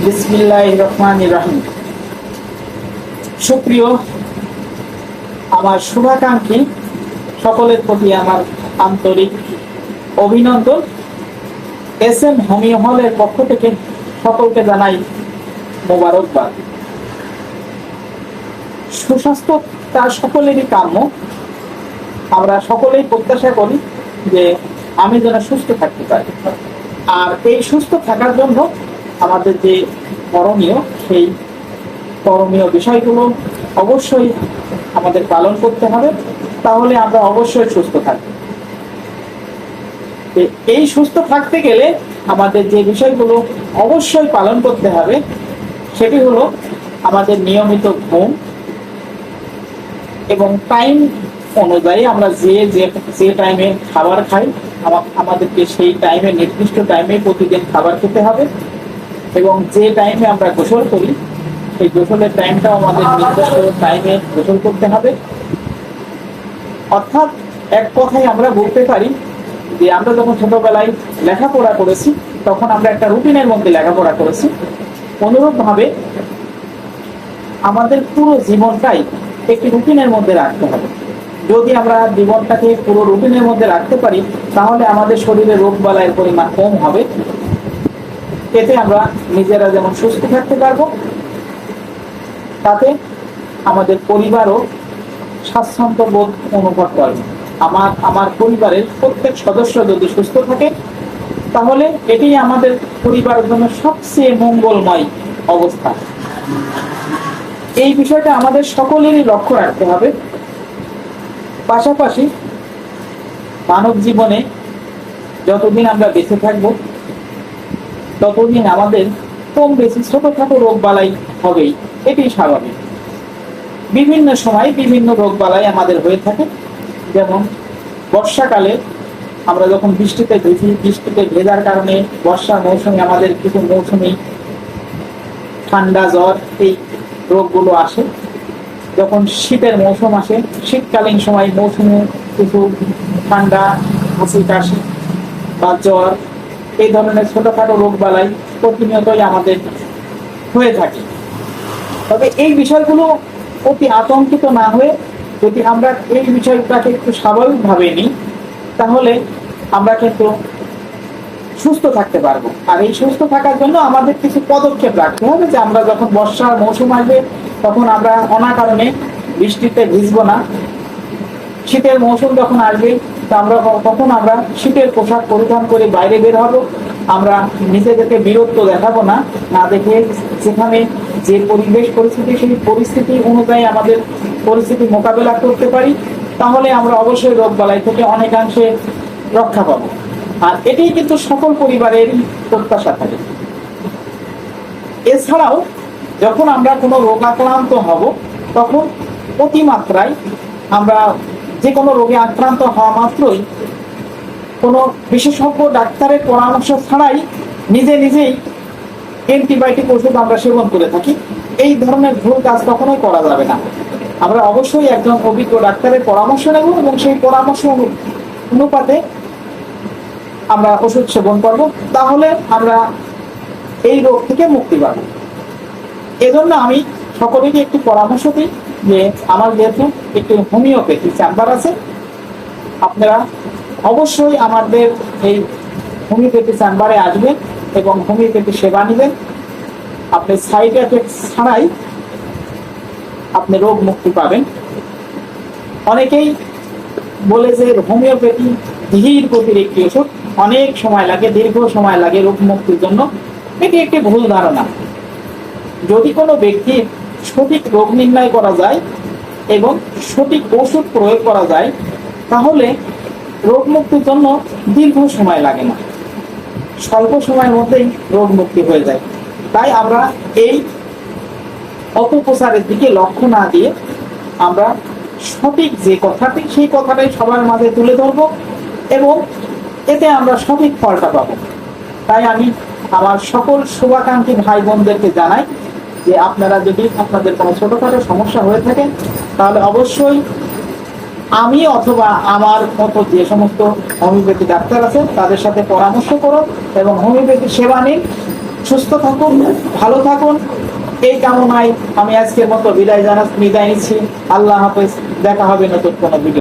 বিসমিল্লাহির রহমানির রহিম। সুপ্রিয় আমার শুভাকাঙ্ক্ষী সকলের প্রতি আমার আন্তরিক অভিনন্দন। এসএম হোমিও হলের পক্ষ থেকে সকলকে জানাই মোবারকবাদ। সুস্বাস্থ্য তার সকলেরই কাম্য। আমরা সকলেই প্রত্যাশা করি যে আমি যেন সুস্থ থাকতে পারি, আর এই সুস্থ থাকার জন্য আমাদের যে করণীয়, সেই করণীয় বিষয়গুলো অবশ্যই আমাদের পালন করতে হবে, তাহলে আমরা অবশ্যই সুস্থ থাকব। এই সুস্থ থাকতে গেলে আমাদের যে বিষয়গুলো অবশ্যই পালন করতে হবে সেটি হলো আমাদের নিয়মিত ঘুম এবং টাইম অনুযায়ী আমরা যে টাইমে খাবার খাই আমাদেরকে সেই টাইমে, নির্দিষ্ট টাইমে প্রতিদিন খাবার খেতে হবে। এবং যে টাইমে আমরা গোসল করি সেই গোসলের টাইমটাও আমাদের নির্দিষ্ট টাইমে গোসল করতে হবে। অর্থাৎ এক কথায় আমরা বলতে পারি যে আমরা যখন ছোটবেলায় লেখাপড়া করেছি তখন আমরা একটা রুটিনের মধ্যে লেখাপড়া করেছি। অনুরূপভাবে আমাদের পুরো জীবনটাই একটি রুটিনের মধ্যে রাখতে হবে। যদি আমরা জীবনটাকে পুরো রুটিনের মধ্যে রাখতে পারি তাহলে আমাদের শরীরে রোগ বালাইয়ের পরিমাণ কম হবে। এতে আমরা নিজেরা যেমন সুস্থ থাকতে পারবো, তাতে আমাদের পরিবারও স্বাচ্ছন্দ্য বোধ অনুভব করবে। আমার পরিবারের প্রত্যেক সদস্য যদি সুস্থ থাকে তাহলে এটি আমাদের পরিবারের জন্য সবচেয়ে মঙ্গলময় অবস্থা। এই বিষয়টা আমাদের সকলেরই লক্ষ্য রাখতে হবে। পাশাপাশি মানব জীবনে যতদিন আমরা বেঁচে থাকবো ততদিন আমাদের কম বেশি ছোটখাটো রোগ বালাই হবেই, এটি স্বাভাবিক। বিভিন্ন সময় বিভিন্ন রোগ বালাই আমাদের হয়ে থাকে। যেমন বর্ষাকালে আমরা যখন বৃষ্টিতে ভেজার কারণে বর্ষার মৌসুমে আমাদের কিছু মৌসুমি ঠান্ডা, জ্বর এই রোগগুলো আসে। যখন শীতের মৌসুম আসে, শীতকালীন সময় মৌসুমে কিছু ঠান্ডা, হাঁচি, কাশি বা জ্বর এই ধরনের ছোটখাটো রোগ বালাই প্রতিনিয়তই আমাদের হয়ে থাকে। তবে এই বিষয়গুলো অতি আতঙ্কিত না হয়ে যদি আমরা এই বিষয়টাকে একটু স্বাভাবিকভাবে নিই তাহলে আমরা কিন্তু সুস্থ থাকতে পারবো। আর এই সুস্থ থাকার জন্য আমাদের কিছু পদক্ষেপ রাখতে হবে, যে আমরা যখন বর্ষার মৌসুম আসবে তখন আমরা অনাকারণে বৃষ্টিতে ভিজবো না। শীতের মৌসুম যখন আসবে তখন আমরা শীতের পোশাক পরিধান করে বাইরে বের হব। আমরা নিজেদেরকে বিরক্ত দেখাবো না, না দেখে যেখানে যে পরিবেশ পরিস্থিতি সেই পরিস্থিতি অনুযায়ী আমাদের পরিস্থিতি মোকাবেলা করতে পারি, তাহলে আমরা অবশ্যই রোগ বালাই থেকে অনেকাংশে রক্ষা পাবো। আর এটাই কিন্তু সকল পরিবারের প্রত্যাশা থাকে। এছাড়াও যখন আমরা কোনো রোগাক্রান্ত হব তখন অতিমাত্রায় আমরা যে কোনো রোগে আক্রান্ত হওয়া মাত্রই কোনো বিশেষজ্ঞ ডাক্তারের পরামর্শ ছাড়াই নিজেই অ্যান্টিবায়োটিক ওষুধ আমরা সেবন করে থাকি। এই ধরনের ভুল কাজ কখনোই করা যাবে না। আমরা অবশ্যই একজন অভিজ্ঞ ডাক্তারের পরামর্শ নেব এবং সেই পরামর্শ অনুপাতে আমরা ওষুধ সেবন করব, তাহলে আমরা এই রোগ থেকে মুক্তি পাব। এজন্য আমি সকলেরই একটি পরামর্শ দিই যে আমার যেহেতু একটি হোমিওপ্যাথি চেম্বার আছে, আপনারা অবশ্যই আমাদের এই হোমিওপ্যাথি চেম্বারে আসবেন এবং হোমিওপ্যাথি সেবা নেবেন। আপনি সাইড এফেক্ট ছাড়াই আপনি রোগ মুক্তি পাবেন। অনেকেই বলে যে হোমিওপ্যাথি ধীর গতির একটি ওষুধ, অনেক সময় লাগে, দীর্ঘ সময় লাগে রোগ মুক্তির জন্য। এটি একটি ভুল ধারণা। যদি কোনো ব্যক্তির সঠিক রোগ নির্ণয় করা যায় এবং সঠিক ওষুধ প্রয়োগ করা যায় তাহলে রোগ মুক্তির জন্য দীর্ঘ সময় লাগে না, স্বল্প সময়ের মধ্যেই রোগ মুক্তি হয়ে যায়। তাই আমরা এই অপপ্রচারের দিকে লক্ষ্য না দিয়ে আমরা সঠিক যে কথাটি সেই কথাটাই সবার মাঝে তুলে ধরবো এবং এতে আমরা সঠিক ফলটা পাবো। তাই আমি আমার সকল শুভাকাঙ্ক্ষী ভাই বোনদেরকে জানাই যে আপনারা যদি আপনাদের কোনো ছোটখাটো সমস্যা হয়ে থাকে তাহলে অবশ্যই আমি অথবা আমার মতো যে সমস্ত হোমিওপ্যাথি ডাক্তার আছেন তাদের সাথে পরামর্শ করুন এবং হোমিওপ্যাথি সেবা নিন। সুস্থ থাকুন, ভালো থাকুন, এই কামনায় আমি আজকের মতো বিদায় নিচ্ছি। আল্লাহ হাফেজ, দেখা হবে নতুন কোনো ভিডিও।